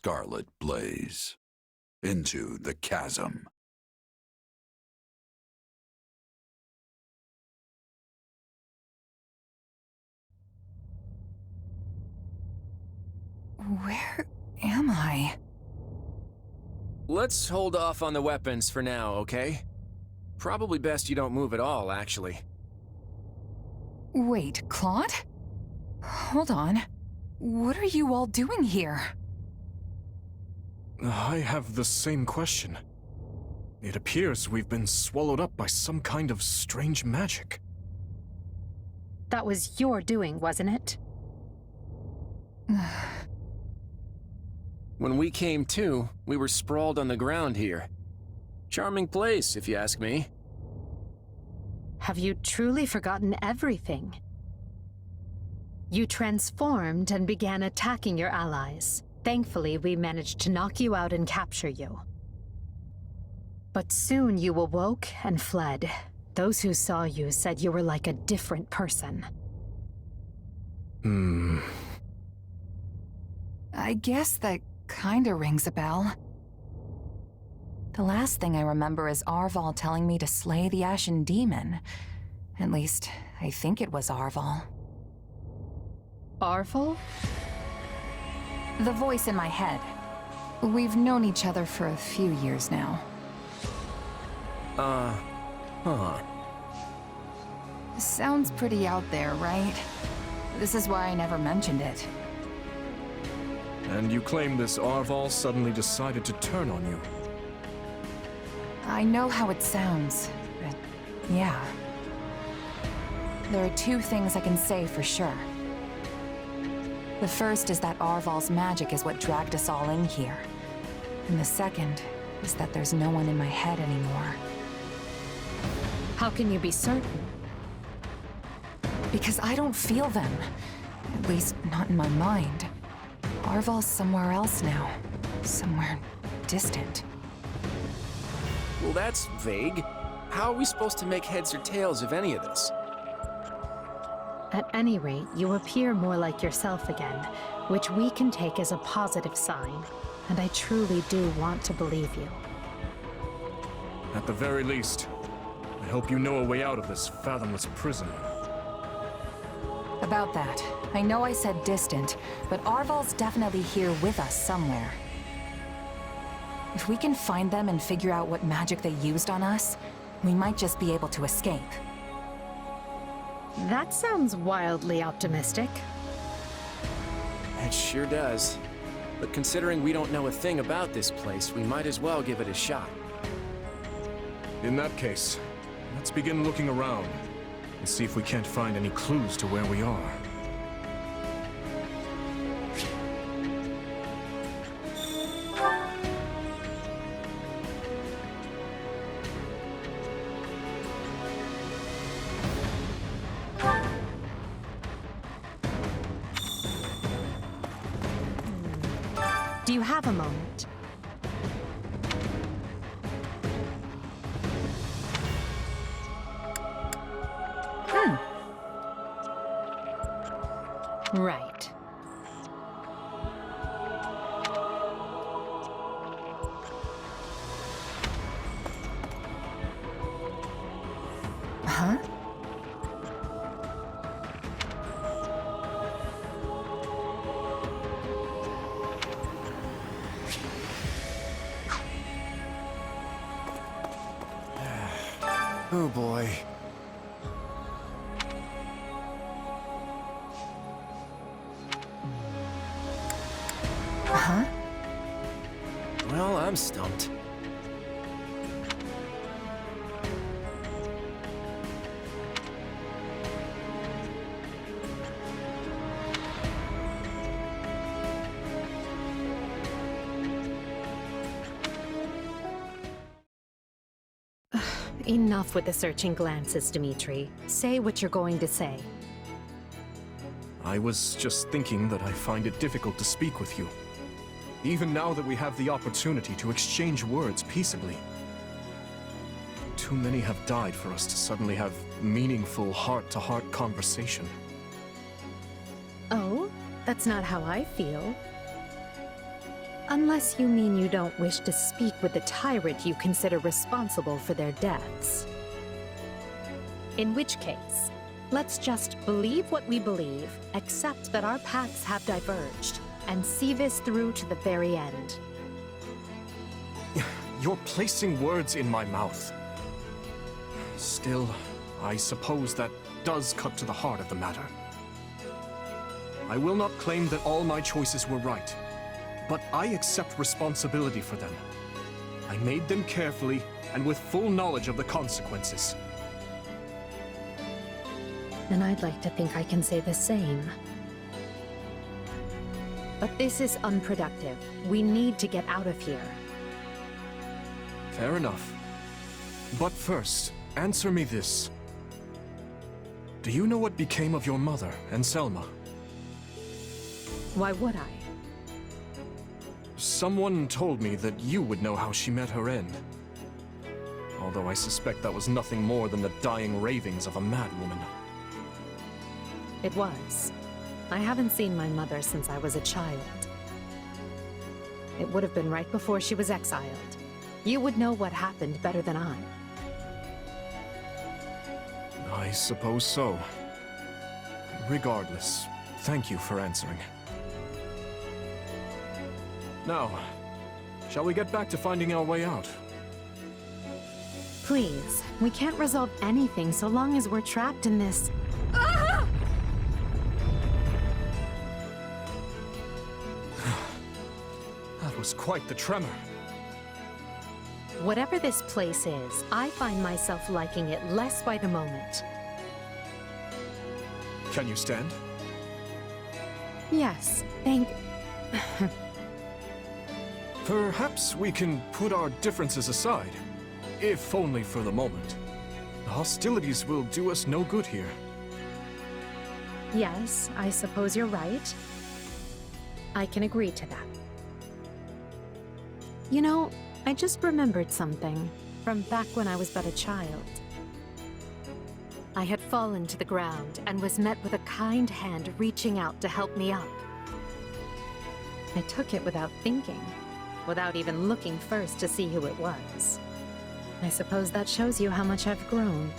Scarlet blaze into the chasm. Where am I? Let's hold off on the weapons for now, okay? Probably best you don't move at all, actually. Wait, Claude? Hold on. What are you all doing here? I have the same question. It appears we've been swallowed up by some kind of strange magic. That was your doing, wasn't it? When we came to, we were sprawled on the ground here. Charming place, if you ask me. Have you truly forgotten everything? You transformed and began attacking your allies. Thankfully, we managed to knock you out and capture you. But soon you awoke and fled. Those who saw you said you were like a different person. I guess that kinda rings a bell. The last thing I remember is Arval telling me to slay the Ashen Demon. At least, I think it was Arval. Arval? The voice in my head. We've known each other for a few years now. Sounds pretty out there, right? This is why I never mentioned it. And you claim this Arval suddenly decided to turn on you. I know how it sounds, but yeah. There are two things I can say for sure. The first is that Arval's magic is what dragged us all in here. And the second is that there's no one in my head anymore. How can you be certain? Because I don't feel them. At least, not in my mind. Arval's somewhere else now. Somewhere distant. Well, that's vague. How are we supposed to make heads or tails of any of this? At any rate, you appear more like yourself again, which we can take as a positive sign. And I truly do want to believe you. At the very least, I hope you know a way out of this fathomless prison. About that, I know I said distant, but Arval's definitely here with us somewhere. If we can find them and figure out what magic they used on us, we might just be able to escape. That sounds wildly optimistic. It sure does. But considering we don't know a thing about this place, we might as well give it a shot. In that case, let's begin looking around and see if we can't find any clues to where we are. Do you have a moment? Right. Huh? Oh boy. Huh? Well, I'm stumped. Enough with the searching glances, Dimitri. Say what you're going to say. I was just thinking that I find it difficult to speak with you. Even now that we have the opportunity to exchange words peaceably. Too many have died for us to suddenly have meaningful heart-to-heart conversation. Oh? That's not how I feel. Unless you mean you don't wish to speak with the tyrant you consider responsible for their deaths. In which case, let's just believe what we believe, accept that our paths have diverged, and see this through to the very end. You're placing words in my mouth. Still, I suppose that does cut to the heart of the matter. I will not claim that all my choices were right, but I accept responsibility for them. I made them carefully and with full knowledge of the consequences. And I'd like to think I can say the same. But this is unproductive. We need to get out of here. Fair enough. But first, answer me this. Do you know what became of your mother and Selma? Why would I? Someone told me that you would know how she met her end. Although I suspect that was nothing more than the dying ravings of a madwoman. It was. I haven't seen my mother since I was a child. It would have been right before she was exiled. You would know what happened better than I. I suppose so. Regardless, thank you for answering. Now, shall we get back to finding our way out? Please, we can't resolve anything so long as we're trapped in this... That was quite the tremor. Whatever this place is, I find myself liking it less by the moment. Can you stand? Yes, thank... Perhaps we can put our differences aside, if only for the moment. The hostilities will do us no good here. Yes, I suppose you're right. I can agree to that. You know, I just remembered something from back when I was but a child. I had fallen to the ground and was met with a kind hand reaching out to help me up. I took it without thinking, without even looking first to see who it was. I suppose that shows you how much I've grown.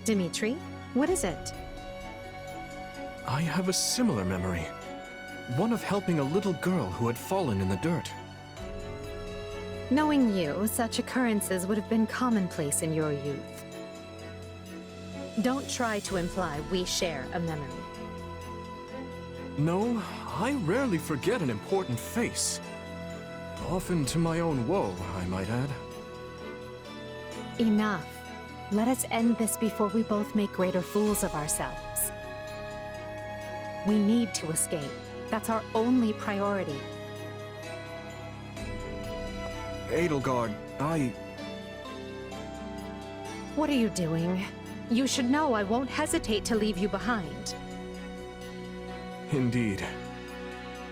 Dimitri, what is it? I have a similar memory. One of helping a little girl who had fallen in the dirt. Knowing you, such occurrences would have been commonplace in your youth. Don't try to imply we share a memory. No, I rarely forget an important face. Often to my own woe, I might add. Enough. Let us end this before we both make greater fools of ourselves. We need to escape. That's our only priority. Edelgard, What are you doing? You should know I won't hesitate to leave you behind. Indeed.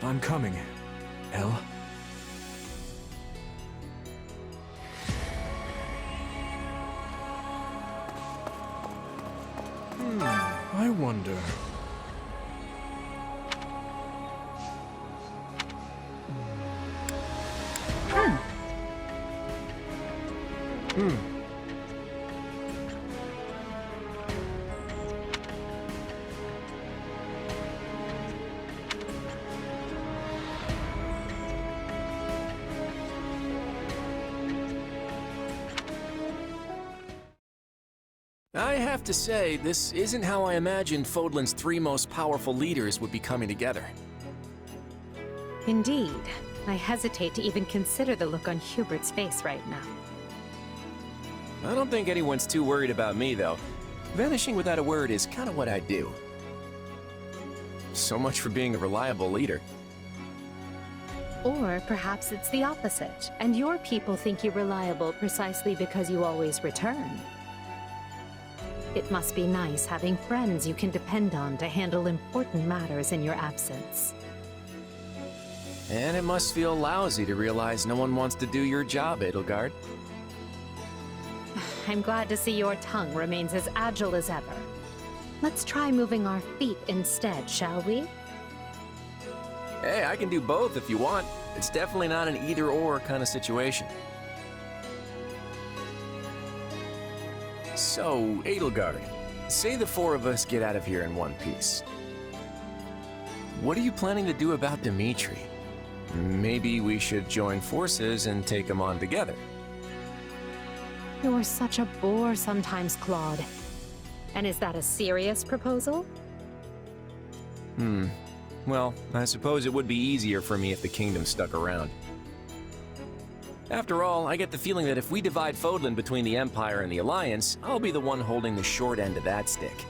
I'm coming, Elle. I wonder... I have to say, this isn't how I imagined Fodlan's three most powerful leaders would be coming together. Indeed. I hesitate to even consider the look on Hubert's face right now. I don't think anyone's too worried about me, though. Vanishing without a word is kind of what I do. So much for being a reliable leader. Or perhaps it's the opposite, and your people think you reliable precisely because you always return. It must be nice having friends you can depend on to handle important matters in your absence. And it must feel lousy to realize no one wants to do your job, Edelgard. I'm glad to see your tongue remains as agile as ever. Let's try moving our feet instead, shall we? Hey, I can do both if you want. It's definitely not an either-or kind of situation. So, Edelgard, say the four of us get out of here in one piece. What are you planning to do about Dimitri? Maybe we should join forces and take him on together. You're such a bore sometimes, Claude. And is that a serious proposal? Well, I suppose it would be easier for me if the kingdom stuck around. After all, I get the feeling that if we divide Fodlan between the Empire and the Alliance, I'll be the one holding the short end of that stick.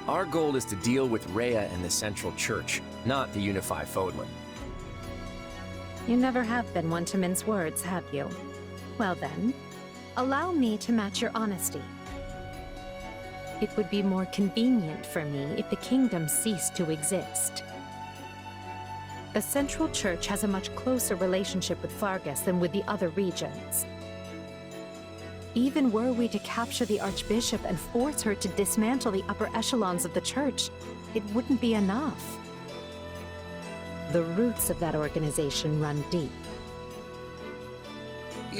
Our goal is to deal with Rhea and the Central Church, not to unify Fodlan. You never have been one to mince words, have you? Well then, allow me to match your honesty. It would be more convenient for me if the kingdom ceased to exist. The Central Church has a much closer relationship with Fargus than with the other regions. Even were we to capture the Archbishop and force her to dismantle the upper echelons of the Church, it wouldn't be enough. The roots of that organization run deep.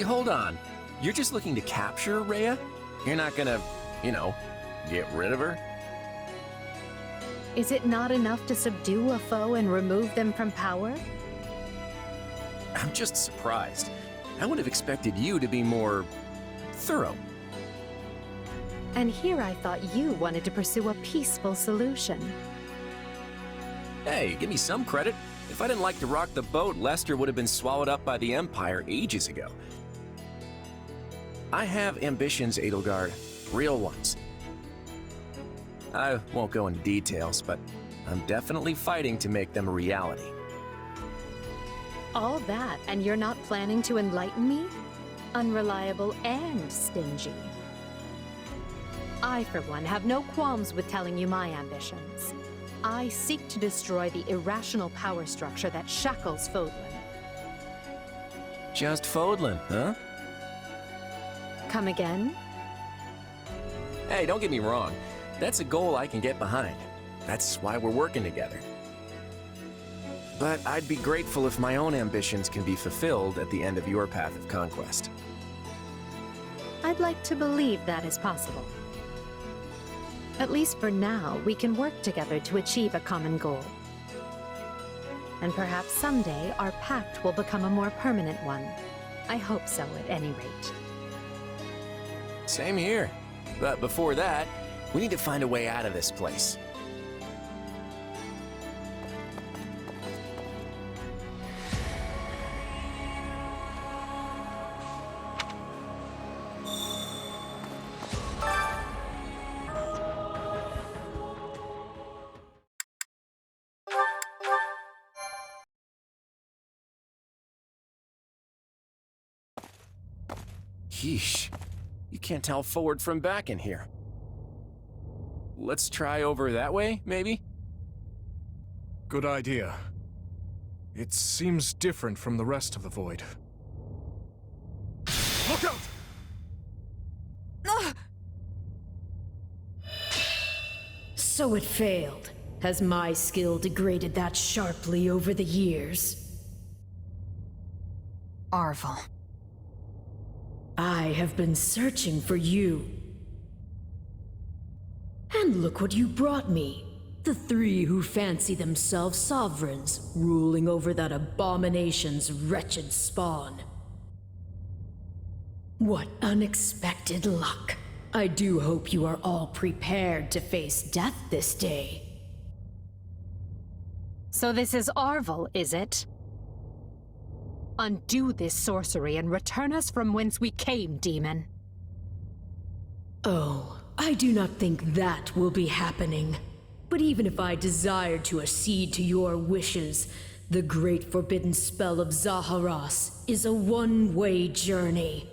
Hold on. You're just looking to capture Rhea? You're not gonna, get rid of her? Is it not enough to subdue a foe and remove them from power? I'm just surprised. I would have expected you to be more thorough. And here I thought you wanted to pursue a peaceful solution. Hey, give me some credit. If I didn't like to rock the boat, Lester would have been swallowed up by the Empire ages ago. I have ambitions, Edelgard. Real ones. I won't go into details, but I'm definitely fighting to make them a reality. All that, and you're not planning to enlighten me? Unreliable and stingy. I, for one, have no qualms with telling you my ambitions. I seek to destroy the irrational power structure that shackles Fodlan. Just Fodlan, huh? Come again? Hey, don't get me wrong. That's a goal I can get behind. That's why we're working together. But I'd be grateful if my own ambitions can be fulfilled at the end of your path of conquest. I'd like to believe that is possible. At least for now, we can work together to achieve a common goal. And perhaps someday our pact will become a more permanent one. I hope so, at any rate. Same here. But before that, we need to find a way out of this place. Yeesh. You can't tell forward from back in here. Let's try over that way, maybe? Good idea. It seems different from the rest of the void. Look out! So it failed. Has my skill degraded that sharply over the years? Arval. I have been searching for you. And look what you brought me. The three who fancy themselves sovereigns, ruling over that abomination's wretched spawn. What unexpected luck. I do hope you are all prepared to face death this day. So this is Arval, is it? Undo this sorcery and return us from whence we came, demon. Oh, I do not think that will be happening. But even if I desired to accede to your wishes, the great forbidden spell of Zaharas is a one-way journey.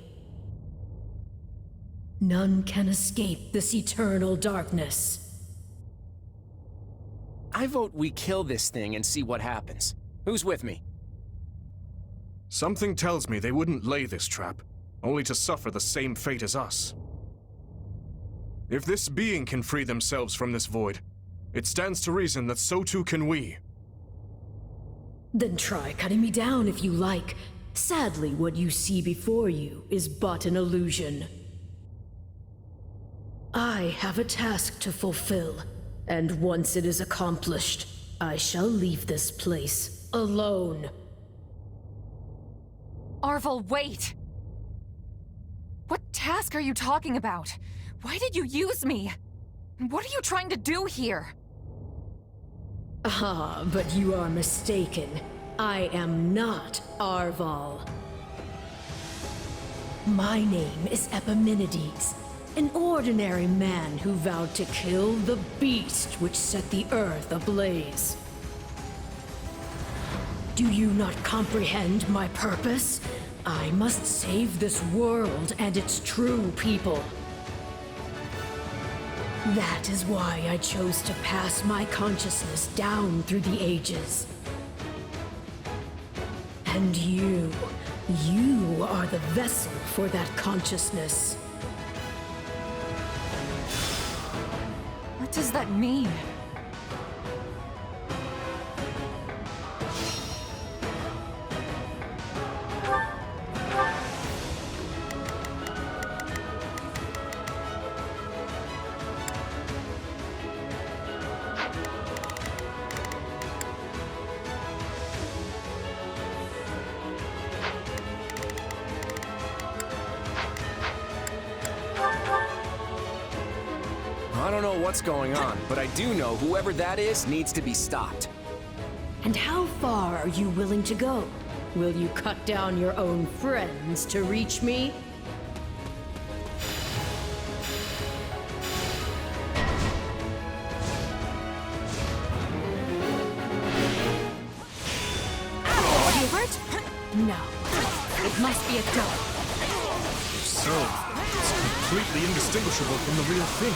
None can escape this eternal darkness. I vote we kill this thing and see what happens. Who's with me? Something tells me they wouldn't lay this trap, only to suffer the same fate as us. If this being can free themselves from this void, it stands to reason that so too can we. Then try cutting me down if you like. Sadly, what you see before you is but an illusion. I have a task to fulfill, and once it is accomplished, I shall leave this place alone. Arval, wait! What task are you talking about? Why did you use me? What are you trying to do here? Ah, but you are mistaken. I am not Arval. My name is Epimenides, an ordinary man who vowed to kill the beast which set the earth ablaze. Do you not comprehend my purpose? I must save this world and its true people. That is why I chose to pass my consciousness down through the ages. And you are the vessel for that consciousness. What does that mean? I don't know what's going on, but I do know whoever that is needs to be stopped. And how far are you willing to go? Will you cut down your own friends to reach me? You hurt? No. It must be a dog. So, it's completely indistinguishable from the real thing.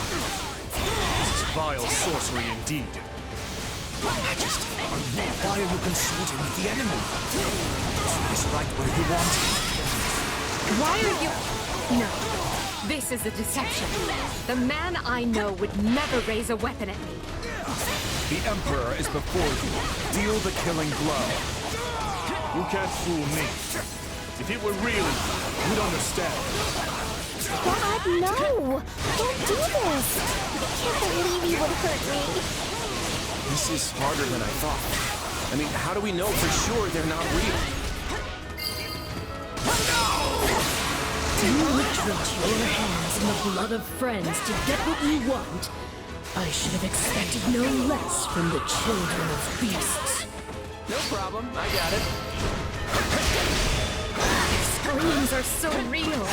This is vile sorcery indeed. Majesty, why are you consulting with the enemy? Is right where you want it. Why are you... No. This is a deception. The man I know would never raise a weapon at me. The Emperor is before you. Deal the killing blow. You can't fool me. If it were real, you'd understand. Dad, no! Don't do this! I can't believe you would hurt me. This is harder than I thought. I mean, how do we know for sure they're not real? Do you drench your hands in the blood of friends to get what you want? I should have expected no less from the children of beasts. No problem, I got it. Screams are so real.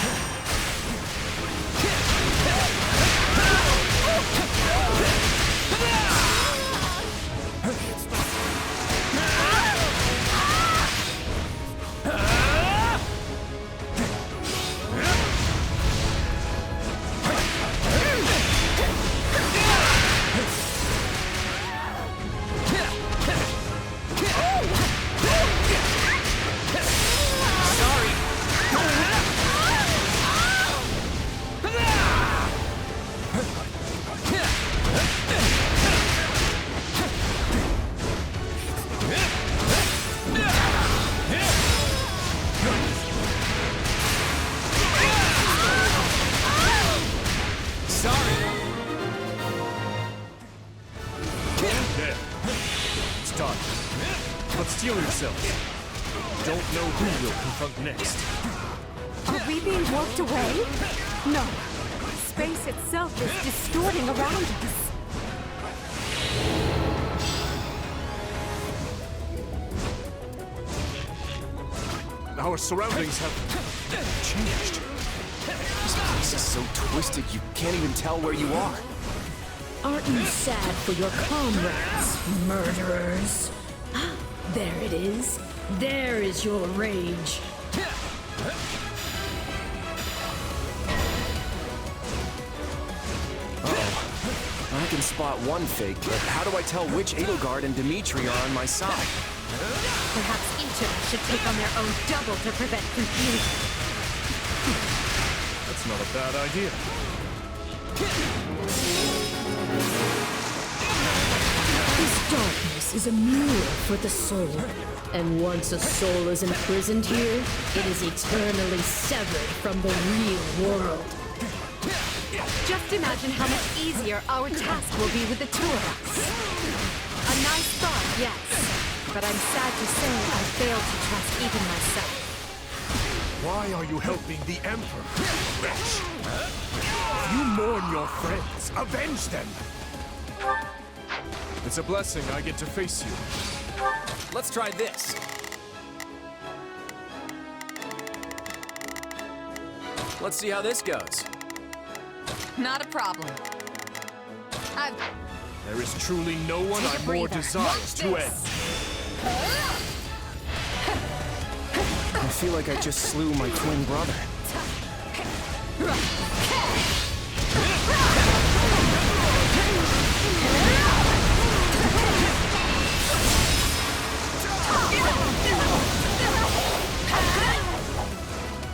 But steel yourselves. Don't know who you'll confront next. Are we being warped away? No. Space itself is distorting around us. Our surroundings have changed. This place is so twisted you can't even tell where you are. Aren't you sad for your comrades, murderers? There it is. There is your rage. I can spot one fake, but how do I tell which Edelgard and Dimitri are on my side? Perhaps each of us should take on their own double to prevent confusion. That's not a bad idea. This darkness is a mirror for the soul. And once a soul is imprisoned here, it is eternally severed from the real world. Just imagine how much easier our task will be with the two of us. A nice thought, yes. But I'm sad to say I failed to trust even myself. Why are you helping the Emperor, wretch? You mourn your friends. Avenge them! It's a blessing I get to face you. Let's try this. Let's see how this goes. Not a problem. There is truly no one Take a I more breather. desire Watch to this. end. I feel like I just slew my twin brother.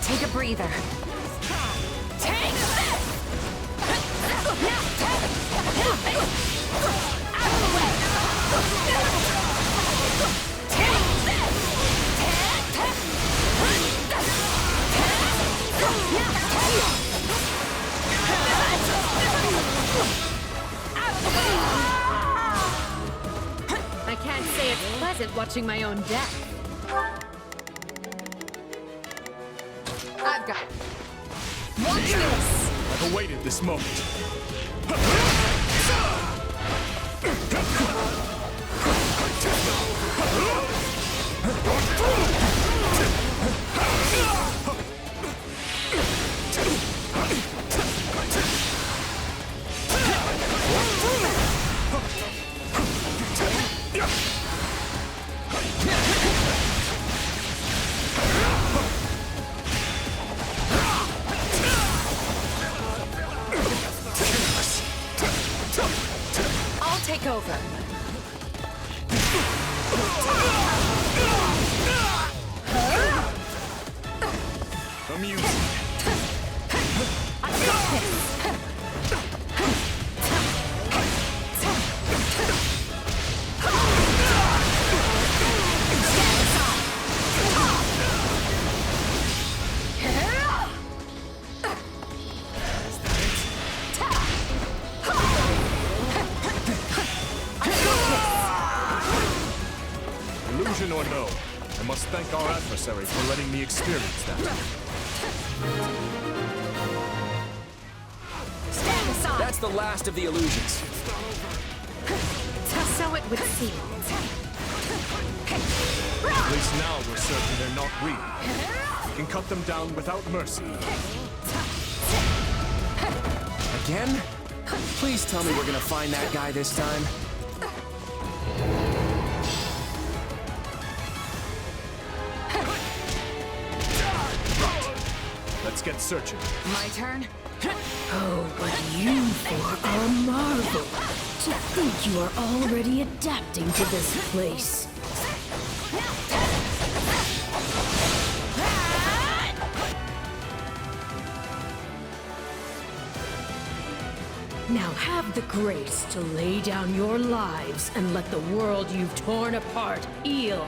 Take a breather. Take this! I can't say it's pleasant watching my own death. I've got... Watch this! I've awaited this moment. I'll take over. Amusing. I got this! Illusion or no, I must thank our adversary for letting me experience that. Stand aside! That's the last of the illusions. So it would seem. At least now we're certain they're not real. We can cut them down without mercy. Again? Please tell me we're gonna find that guy this time. Let's get searching. My turn? Oh, but you four are a marvel. To think you are already adapting to this place. Now have the grace to lay down your lives and let the world you've torn apart heal.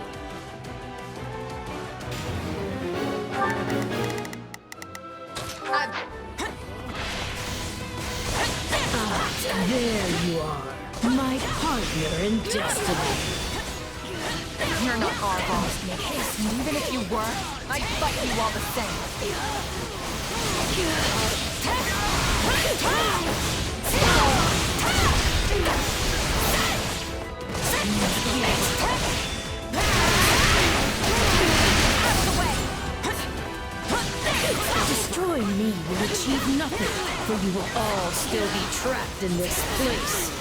There you are, my partner in destiny. You're not our boss, Nick. And even if you were, I'd fight you all the same. Destroying me will achieve nothing, for you will all still be trapped in this place.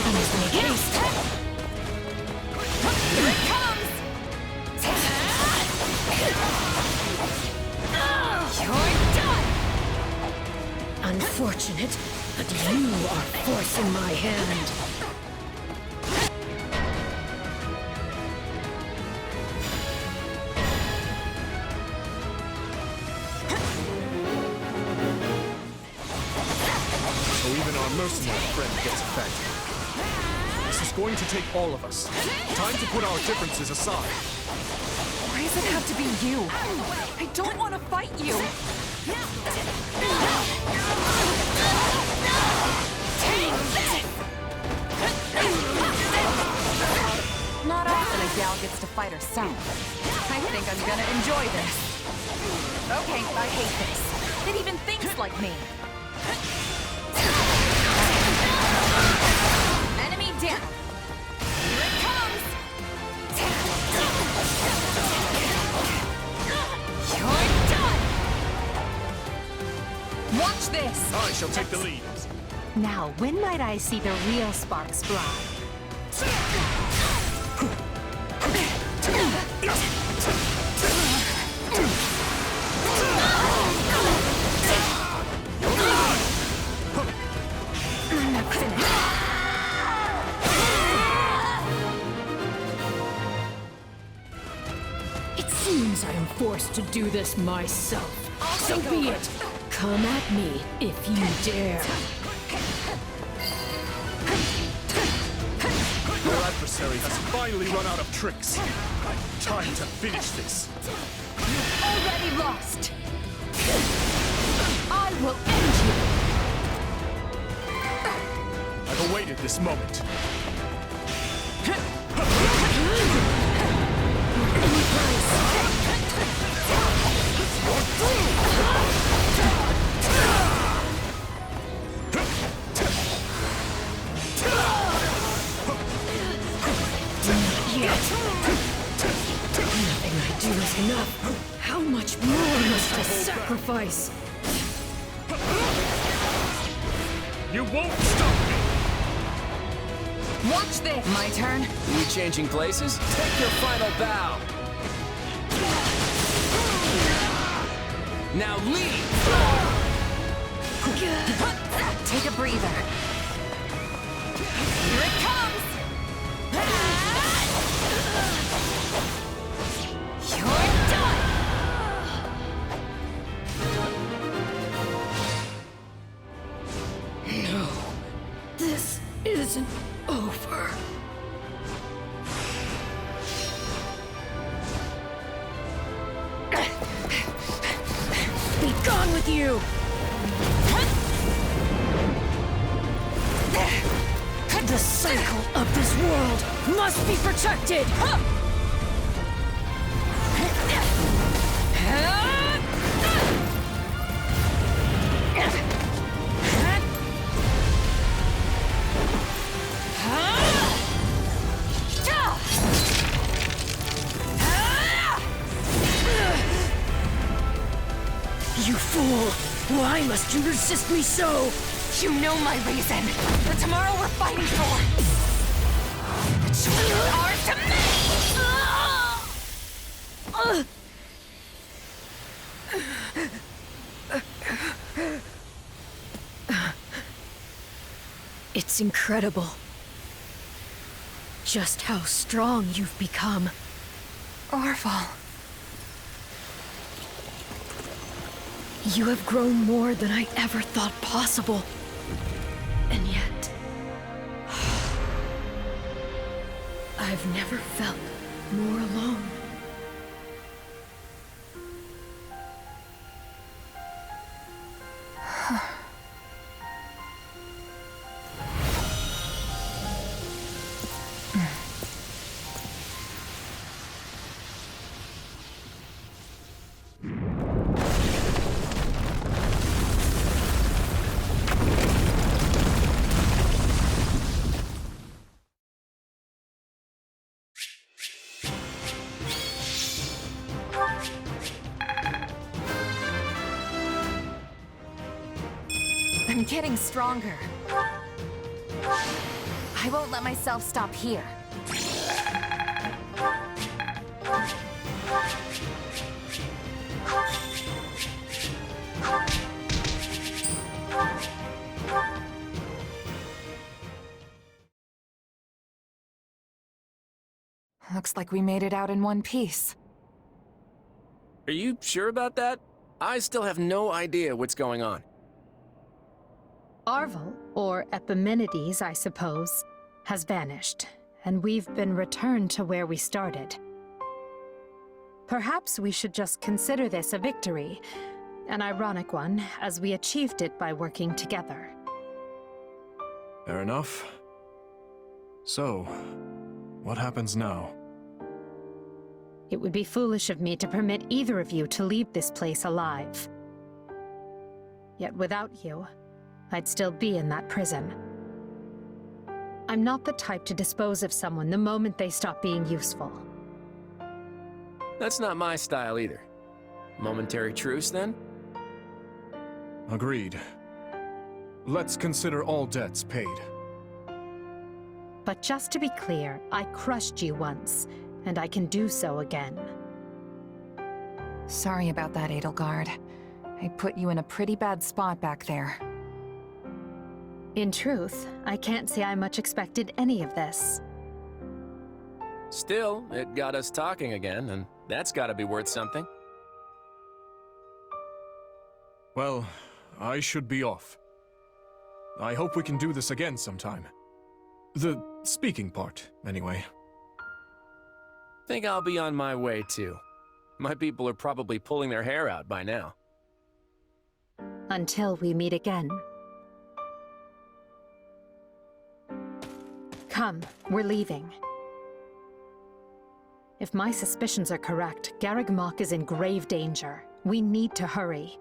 I must make haste. Here it comes! You're done! Unfortunate, but you are forcing my hand. mercenary friend gets affected. This is going to take all of us. Time to put our differences aside. Why does it have to be you? I don't want to fight you. Not often a gal gets to fight herself. I think I'm gonna enjoy this. Okay, I hate this. It even thinks like me. Enemy down. Here it comes. You're done. Watch this. I shall take the lead. Now, when might I see the real sparks fly? I'm not finished. It seems I am forced to do this myself. So be it. Come at me if you dare. Your adversary has finally run out of tricks. Time to finish this. Already lost. I will end you. I've awaited this moment. Nothing I do is enough. How much more must I sacrifice? You won't stop me! Watch this. My turn. We changing places? Take your final bow. Now leave! Take a breather. Here it comes. You're done. No, this isn't over. Be gone with you! The cycle of this world must be protected! You fool! Why must you resist me so? You know my reason. The tomorrow we're fighting for. The choice is ours to make! It's incredible. Just how strong you've become. Orval. You have grown more than I ever thought possible. And yet... I've never felt more alone. I'm getting stronger. I won't let myself stop here. Looks like we made it out in one piece. Are you sure about that? I still have no idea what's going on. Arval, or Epimenides, I suppose, has vanished, and we've been returned to where we started. Perhaps we should just consider this a victory, an ironic one, as we achieved it by working together. Fair enough. So, what happens now? It would be foolish of me to permit either of you to leave this place alive. Yet without you, I'd still be in that prison. I'm not the type to dispose of someone the moment they stop being useful. That's not my style either. Momentary truce, then? Agreed. Let's consider all debts paid. But just to be clear, I crushed you once, and I can do so again. Sorry about that, Edelgard. I put you in a pretty bad spot back there. In truth, I can't say I much expected any of this. Still, it got us talking again, and that's gotta be worth something. Well, I should be off. I hope we can do this again sometime. The speaking part, anyway. Think I'll be on my way, too. My people are probably pulling their hair out by now. Until we meet again. Come, we're leaving. If my suspicions are correct, Garreg Mach is in grave danger. We need to hurry.